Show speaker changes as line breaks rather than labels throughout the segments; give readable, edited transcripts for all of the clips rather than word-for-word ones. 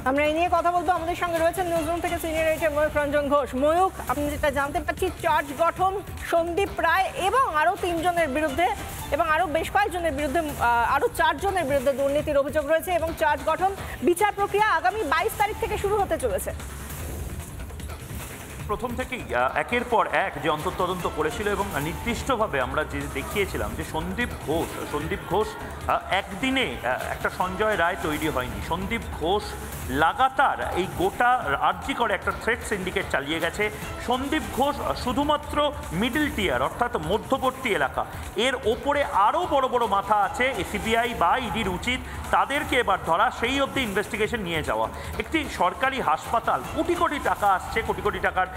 আমরা এই নিয়ে কথা বলবো। আমাদের সঙ্গে রয়েছেন নিউজরুম থেকে সিনিয়র এডিটর ময়ূখ রঞ্জন ঘোষ। ময়ূখ, আপনি যেটা জানতে পারছি, চার্জ গঠন সন্দীপ রায় এবং আরও 3 জনের বিরুদ্ধে এবং আরও বেশ কয়েকজনের বিরুদ্ধে, আরও 4 জনের বিরুদ্ধে দুর্নীতির অভিযোগ রয়েছে এবং চার্জ গঠন বিচার প্রক্রিয়া আগামী 22 তারিখ থেকে শুরু হতে চলেছে।
প্রথম থেকেই একের পর এক যে অন্তর্তদন্ত করেছিল এবং নির্দিষ্টভাবে আমরা যে দেখিয়েছিলাম যে সন্দীপ ঘোষ একদিনে একটা সঞ্জয় রায় তৈরি হয়নি। সন্দীপ ঘোষ লাগাতার এই গোটা আরজি করে একটা থ্রেট সিন্ডিকেট চালিয়ে গেছে। সন্দীপ ঘোষ শুধুমাত্র মিডল টিয়ার অর্থাৎ মধ্যবর্তী এলাকা, এর ওপরে আরও বড় বড় মাথা আছে। সিবিআই বা ইডির উচিত তাদেরকে এবার ধরা, সেই অবধি ইনভেস্টিগেশন নিয়ে যাওয়া। একটি সরকারি হাসপাতাল, কোটি কোটি টাকা আসছে, কোটি কোটি টাকার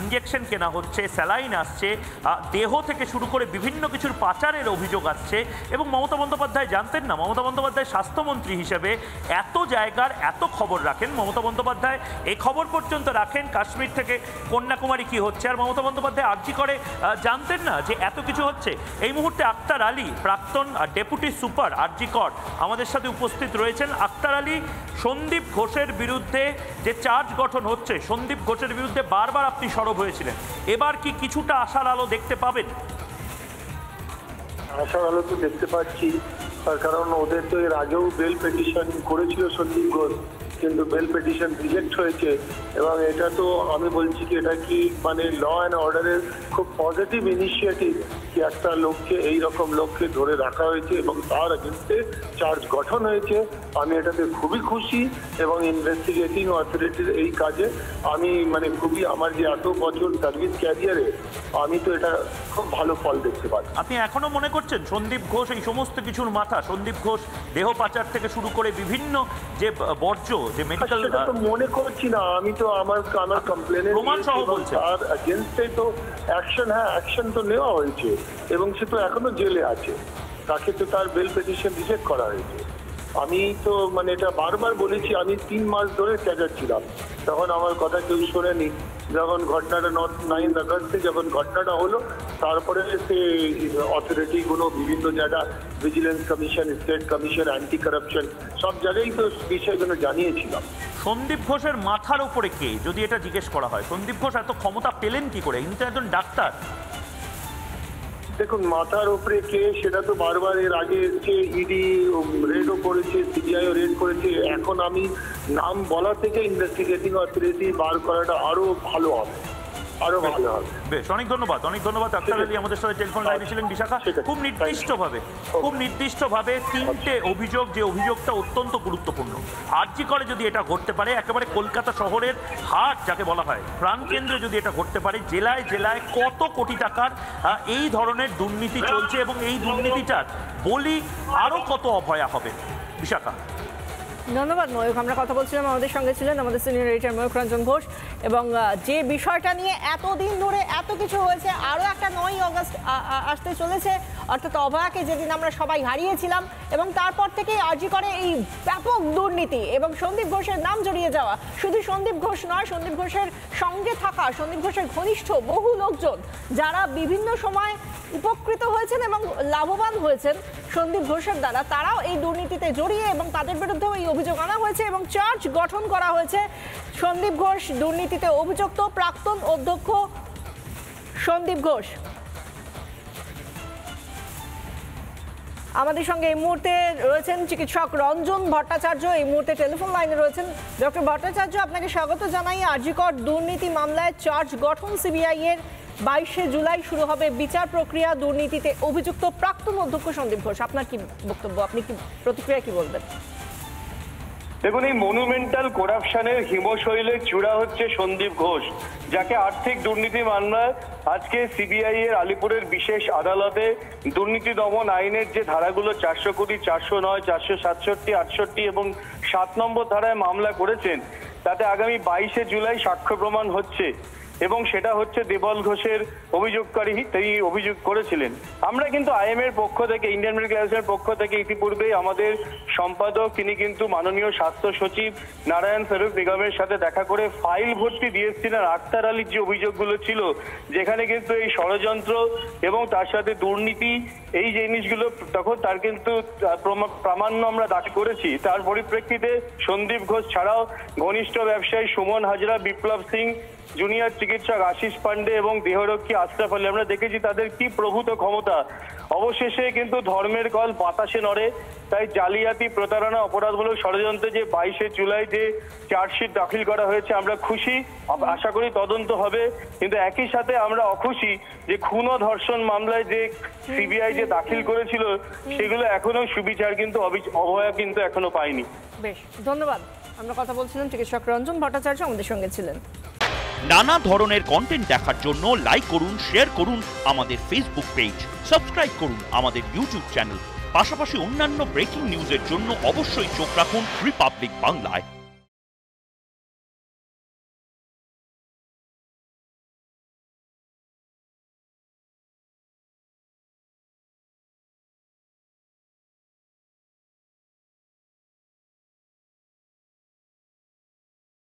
ইঞ্জেকশন কেনা হচ্ছে, স্যালাইন আসছে, দেহ থেকে শুরু করে বিভিন্ন কিছুর পাচারের অভিযোগ আসছে। এবং মমতা বন্দ্যোপাধ্যায় জানতেন না, মমতা বন্দ্যোপাধ্যায় স্বাস্থ্যমন্ত্রী হিসেবে এত জায়গার এত খবর রাখেন। মমতা বন্দ্যোপাধ্যায় এই খবর পর্যন্ত রাখেন কাশ্মীর থেকে কন্যাকুমারী কি হচ্ছে, আর মমতা বন্দ্যোপাধ্যায় আরজি করে জানতেন না যে এত কিছু হচ্ছে। এই মুহূর্তে আক্তার আলী, প্রাক্তন ডেপুটি সুপার আরজি কর, আমাদের সাথে উপস্থিত রয়েছেন। আক্তার আলী, সন্দীপ ঘোষের বিরুদ্ধে যে চার্জ গঠন হচ্ছে, সন্দীপ ঘোষের বিরুদ্ধে বারবার আপনি সরব হয়েছিলেন, এবার কি কিছুটা আশার আলো দেখতে পাবেন?
আশার আলো তো দেখতে পাচ্ছি, তার কারণ ওদের তো এর আগেও বেল পিটিশন করেছিল সন্দীপ ঘোষ, কিন্তু বেল পিটিশন রিজেক্ট হয়েছে। এবং এটা তো আমি বলছি কি, এটা কি মানে ল অ্যান্ড অর্ডারের খুব পজিটিভ ইনিশিয়েটিভ কি একটা লোককে, এইরকম লোককে ধরে রাখা হয়েছে এবং তার এগেন্স্টে চার্জ গঠন হয়েছে। আমি এটাতে খুবই খুশি এবং ইনভেস্টিগেটিং অথরিটির এই কাজে আমি মানে খুবই, আমার যে এত বছর সার্ভিস ক্যারিয়ারে আমি তো এটা খুব ভালো ফল দেখতে পাচ্ছি।
আপনি এখনো মনে করছেন সন্দীপ ঘোষ এই সমস্ত কিছুর মাথা? সন্দীপ ঘোষ দেহ পাচার থেকে শুরু করে বিভিন্ন যে বর্জ্য, যে মেডিকেল,
তো মনে করছি না আমি, তো আমার কমপ্লেনের
প্রমাণ সহ বলছেন
তার এগেইনস্টে তো অ্যাকশন তো নেওয়া হয়েছে এবং সে তো এখনো জেলে আছে। তাকে তো তার বেল পিটিশন রিজেক্ট করা হয়েছে। আমি তো মানে এটা বারবার বলেছি, আমি 3 মাস ধরে চেঁচাচ্ছিলাম, তখন আমার কথা কেউ শোনেনি। যখন ঘটনাটা 9 আগস্টে যখন ঘটনাটা হলো, তারপরে সে অথরিটিগুলো বিভিন্ন জায়গা, vigilance commission, state commission, anti corruption, সব জায়গায় তো বিষয়গুলো জানিয়েছিলাম।
সন্দীপ ঘোষের মাথার উপরে কে, যদি এটা জিজ্ঞেস করা হয়, সন্দীপ ঘোষ এত ক্ষমতা পেলেন কি করে? কিন্তু একজন ডাক্তার।
দেখুন, মাথার উপরে কে সেটা তো বারবার এর আগে যে ইডি রেডও করেছে, সিবিআইও রেড করেছে। এখন আমি নাম বলা থেকে ইনভেস্টিগেটিং অথরিটি বার করাটা আরো ভালো হবে, আরো ভালো হবে।
বেশ, অনেক ধন্যবাদ, অনেক ধন্যবাদ। আক্তার আলী আমাদের সাথে টেলিফোন লাইনে ছিলেন। বিশাখা, খুব নির্দিষ্টভাবে 3টে অভিযোগ, যে অভিযোগটা অত্যন্ত গুরুত্বপূর্ণ। আরজি করে যদি এটা ঘটতে পারে, একেবারে কলকাতা শহরের হাট যাকে বলা হয়, প্রাণকেন্দ্রে যদি এটা ঘটতে পারে, জেলায় জেলায় কত কোটি টাকার এই ধরনের দুর্নীতি চলছে এবং এই দুর্নীতিটার বলি আরো কত অভয়া হবে। বিশাখা,
ধন্যবাদ ময়ূখ। আমরা কথা বলছিলাম, আমাদের সঙ্গে ছিলেন আমাদের সিনিয়র এডিটর ময়ূখ রঞ্জন ঘোষ। এবং যে বিষয়টা নিয়ে এতদিন ধরে এত কিছু হয়েছে, আরও একটা 9ই আগস্ট আসতে চলেছে, অর্থাৎ অভয়াকে যেদিন আমরা সবাই হারিয়েছিলাম, এবং তারপর থেকেই আরজি করে এই ব্যাপক দুর্নীতি এবং সন্দীপ ঘোষের নাম জড়িয়ে যাওয়া। শুধু সন্দীপ ঘোষ নয়, সন্দীপ ঘোষের সঙ্গে থাকা, সন্দীপ ঘোষের ঘনিষ্ঠ বহু লোকজন যারা বিভিন্ন সময় উপকৃত হয়েছেন এবং লাভবান হয়েছেন সন্দীপ ঘোষের দ্বারা, তারাও এই দুর্নীতিতে জড়িয়ে এবং তাদের বিরুদ্ধেও এই অভিযোগ আনা হয়েছে এবং চার্জ গঠন করা হয়েছে। সন্দীপ ঘোষ দুর্নীতিতে অভিযুক্ত, প্রাক্তন অধ্যক্ষ সন্দীপ ঘোষ। আমাদের সঙ্গে এই মুহূর্তে রয়েছেন চিকিৎসক রঞ্জন ভট্টাচার্য, এই মুহূর্তে টেলিফোন লাইনে রয়েছেন। ডক্টর ভট্টাচার্য, আপনাকে স্বাগত জানাই। আরজি কর দুর্নীতি মামলায় চার্জ গঠন সিবিআই এর 22শে জুলাই শুরু হবে বিচার প্রক্রিয়া। দুর্নীতিতে অভিযুক্ত প্রাক্তন অধ্যক্ষ সন্দীপ ঘোষ, আপনার কি বক্তব্য, আপনি কি প্রতিক্রিয়া কি বলবেন?
দেখুন, এই মনুমেন্টাল করাপশনের হিমশৈলের চূড়া হচ্ছে সন্দীপ ঘোষ, যাকে আর্থিক দুর্নীতি মামলায় আজকে সিবিআই এর আলিপুরের বিশেষ আদালতে দুর্নীতি দমন আইনের যে ধারাগুলো 400 কোটি, 409, 467, 68 এবং 7 নম্বর ধারায় মামলা করেছেন, তাতে আগামী 22শে জুলাই সাক্ষ্য প্রমাণ হচ্ছে। এবং সেটা হচ্ছে দেবল ঘোষের অভিযোগকারী, তিনি অভিযোগ করেছিলেন। আমরা কিন্তু আইএমএর পক্ষ থেকে, ইন্ডিয়ান মেডিকেল অ্যাসোসিয়েশনের পক্ষ থেকে ইতিপূর্বেই আমাদের সম্পাদক, তিনি কিন্তু মাননীয় স্বাস্থ্য সচিব নারায়ণ স্বরূপ নিগমের সাথে দেখা করে ফাইল ভর্তি দিয়ে এসেছিলেন আক্তার আলীর যে অভিযোগগুলো ছিল, যেখানে কিন্তু এই ষড়যন্ত্র এবং তার সাথে দুর্নীতি, এই জিনিসগুলো তখন তার কিন্তু প্রামাণ্য আমরা দাবি করেছি। তার পরিপ্রেক্ষিতে সন্দীপ ঘোষ ছাড়াও ঘনিষ্ঠ ব্যবসায়ী সুমন হাজরা, বিপ্লব সিং, জুনিয়র চিকিৎসক আশিস পান্ডে এবং দেহরক্ষী আশরাফ আলী, আমরা দেখেছি তাদের কি প্রভূত ক্ষমতা। অবশেষে কিন্তু ধর্মের কল বাতাসে নড়ে। তাই জালিয়াতি, প্রতারণা, অপরাধমূলক ষড়যন্ত্রে যে 22শে জুলাই যে চার্জশিট দাখিল করা হয়েছে, আমরা খুশি, আশা করি তদন্ত হবে। কিন্তু একই সাথে আমরা অখুশি যে খুন ও ধর্ষণ মামলায় যে সিবিআই যে দাখিল করেছিল, সেগুলো এখনো সুবিচার কিন্তু অভয়া কিন্তু এখনো পায়নি।
বেশ, ধন্যবাদ। আমরা কথা বলছিলাম চিকিৎসক রঞ্জন ভট্টাচার্য আমাদের সঙ্গে ছিলেন।
নানা ধরনের কন্টেন্ট দেখার জন্য লাইক করুন, শেয়ার করুন আমাদের ফেসবুক পেজ, সাবস্ক্রাইব করুন আমাদের ইউটিউব চ্যানেল। পাশাপাশি অন্যান্য ব্রেকিং নিউজের জন্য অবশ্যই চোখ রাখুন রিপাবলিক বাংলায়।